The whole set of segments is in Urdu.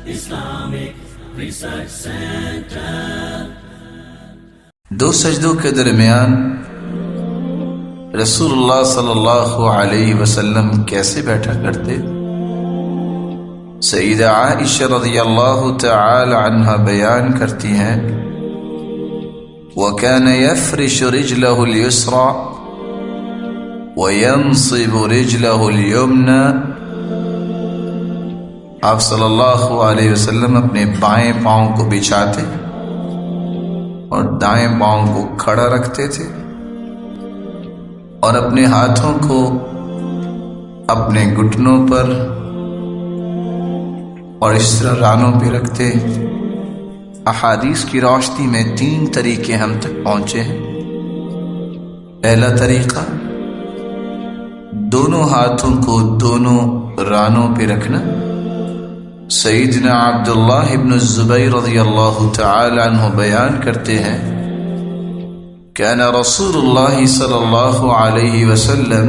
Islamic Research Center. دو سجدوں کے درمیان رسول اللہ صلی اللہ علیہ وسلم کیسے بیٹھا کرتے؟ سیدہ عائشہ رضی اللہ تعالی عنہ بیان کرتی ہیں وَكَانَ يَفْرِشُ رِجْلَهُ الْيُسْرَى وَيَنصِبُ رِجْلَهُ الْيُمْنَى. آپ صلی اللہ علیہ وسلم اپنے بائیں پاؤں کو بچھاتے اور دائیں پاؤں کو کھڑا رکھتے تھے اور اپنے ہاتھوں کو اپنے گھٹنوں پر اور اس طرح رانوں پہ رکھتے. احادیث کی روشنی میں 3 طریقے ہم تک پہنچے ہیں. پہلا طریقہ دونوں ہاتھوں کو دونوں رانوں پہ رکھنا. سیدنا عبداللہ ابن الزبیر رضی اللہ تعالی عنہ بیان کرتے ہیں كان رسول الله صلى الله عليه وسلم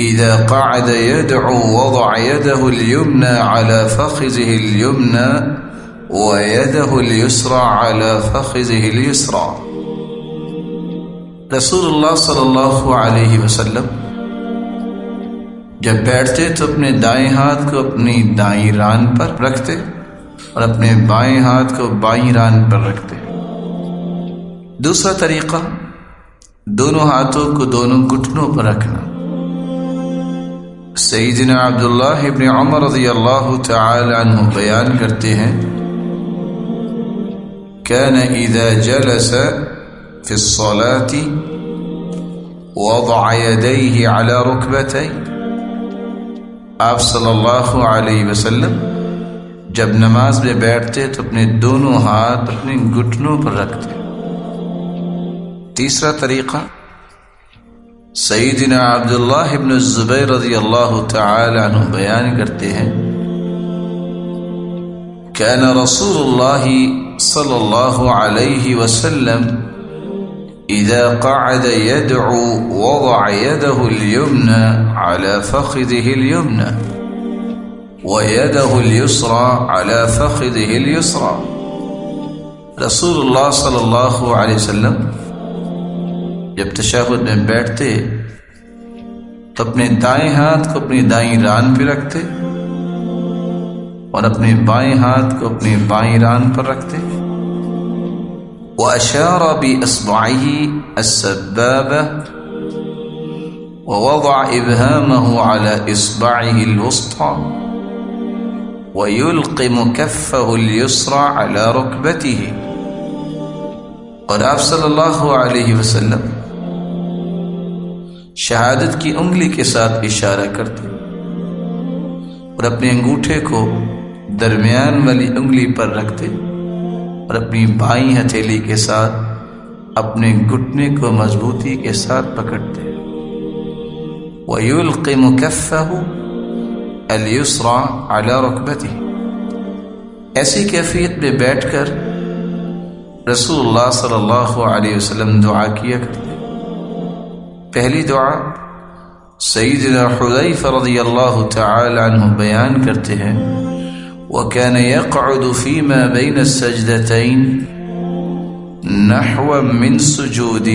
إذا قعد يدعو وضع يده اليمنى على فخذه اليمنى ويده اليسرى على فخذه اليسرى. رسول اللہ صلی اللہ علیہ وسلم جب بیٹھتے تو اپنے دائیں ہاتھ کو اپنی دائیں ران پر رکھتے اور اپنے بائیں ہاتھ کو بائیں ران پر رکھتے. دوسرا طریقہ دونوں ہاتھوں کو دونوں گھٹنوں پر رکھنا. سیدنا عبداللہ ابن عمر رضی اللہ تعالی عنہ بیان کرتے ہیں كان اذا جلس في الصلاة وضع يديه على ركبتيه. آپ صلی اللہ علیہ وسلم جب نماز میں بیٹھتے تو اپنے دونوں ہاتھ اپنے گھٹنوں پر رکھتے. تیسرا طریقہ سیدنا عبداللہ ابن الزبیر رضی اللہ تعالی عنہ بیان کرتے ہیں كان رسول اللہ صلی اللہ علیہ وسلم اذا قعد يدعو وضع يده اليمنى على فخذه اليمنى ويده اليسرى على فخذه اليسرى. رسول اللہ صلی اللہ علیہ وسلم جب تشہد میں بیٹھتے تو اپنے دائیں ہاتھ کو اپنی دائیں ران پہ رکھتے اور اپنے بائیں ہاتھ کو اپنی بائیں ران پر رکھتے. وأشار بإصبعه السبابة ووضع إبهامه على إصبعه الوسطى ويلقم كفه اليسرى على ركبته. اور آپ صلی اللہ علیہ وسلم شہادت کی انگلی کے ساتھ اشارہ کرتے اور اپنے انگوٹھے کو درمیان والی انگلی پر رکھتے اور اپنی بائیں ہتھیلی کے ساتھ اپنے گھٹنے کو مضبوطی کے ساتھ پکڑتے. وَيُلْقِمُ كَفَّهُ الْيُسْرَى عَلَى رُكْبَتِهِ. ایسی کیفیت میں بیٹھ کر رسول اللہ صلی اللہ علیہ وسلم دعا کیا کرتے. پہلی دعا سیدنا حذیفہ رضی اللہ تعالی عنہ بیان کرتے ہیں وَكَانَ يَقْعُدُ فِيمَا بَيْنَ السَّجْدَتَيْنِ نَحْوًا مِّن سُجُودِ.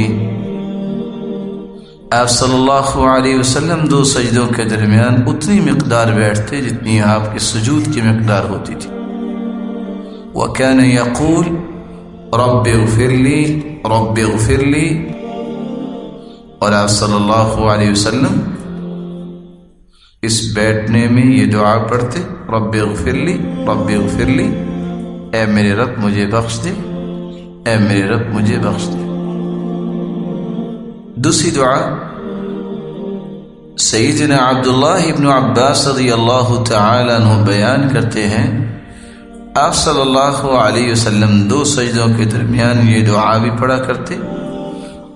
آپ صلی اللہ علیہ وسلم 2 سجدوں کے درمیان اتنی مقدار بیٹھتے جتنی آپ کے سجود کی مقدار ہوتی تھی. وَكَانَ يَقُولُ رَبِّ اغْفِرْ لِي رَبِّ اغْفِرْ لِي. اور آپ صلی اللہ علیہ وسلم اس بیٹھنے میں یہ دعا پڑھتے رب اغفر لی رب اغفر لی، اے میرے رب مجھے بخش دے، اے میرے رب مجھے بخش دے. دوسری دعا سیدنا عبداللہ ابن عباس رضی اللہ تعالی عنہ بیان کرتے ہیں آپ صلی اللہ علیہ وسلم 2 سجدوں کے درمیان یہ دعا بھی پڑھا کرتے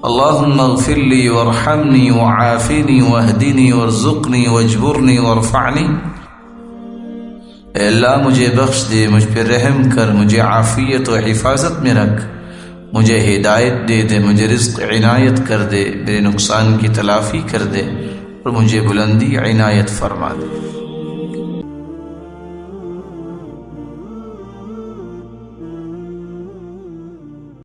اللہم اغفر لی وارحمنی وعافنی واہدنی وارزقنی واجبرنی وارفعنی. اے اللہ مجھے بخش دے، مجھ پہ رحم کر، مجھے عافیت و حفاظت میں رکھ، مجھے ہدایت دے دے، مجھے رزق عنایت کر دے، میرے نقصان کی تلافی کر دے اور مجھے بلندی عنایت فرما دے.